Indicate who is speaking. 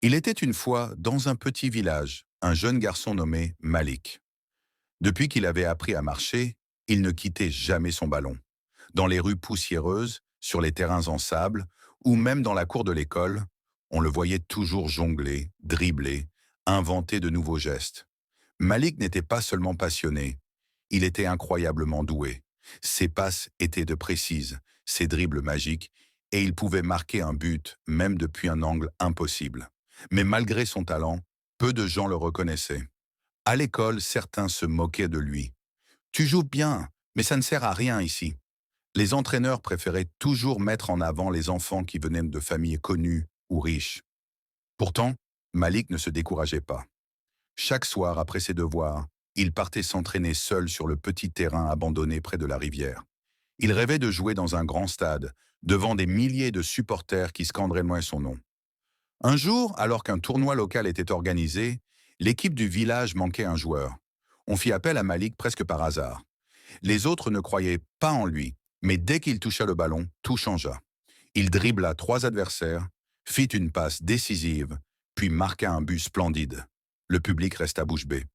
Speaker 1: Il était une fois, dans un petit village, un jeune garçon nommé Malik. Depuis qu'il avait appris à marcher, il ne quittait jamais son ballon. Dans les rues poussiéreuses, sur les terrains en sable, ou même dans la cour de l'école, on le voyait toujours jongler, dribbler, inventer de nouveaux gestes. Malik n'était pas seulement passionné, il était incroyablement doué. Ses passes étaient de précises, ses dribbles magiques, et il pouvait marquer un but, même depuis un angle impossible. Mais malgré son talent, peu de gens le reconnaissaient. À l'école, certains se moquaient de lui. Tu joues bien, mais ça ne sert à rien ici. Les entraîneurs préféraient toujours mettre en avant les enfants qui venaient de familles connues ou riches. Pourtant, Malik ne se décourageait pas. Chaque soir, après ses devoirs, il partait s'entraîner seul sur le petit terrain abandonné près de la rivière. Il rêvait de jouer dans un grand stade, devant des milliers de supporters qui scanderaient loin son nom. Un jour, alors qu'un tournoi local était organisé, l'équipe du village manquait un joueur. On fit appel à Malik presque par hasard. Les autres ne croyaient pas en lui, mais dès qu'il toucha le ballon, tout changea. Il dribbla 3 adversaires, fit une passe décisive, puis marqua un but splendide. Le public resta bouche bée.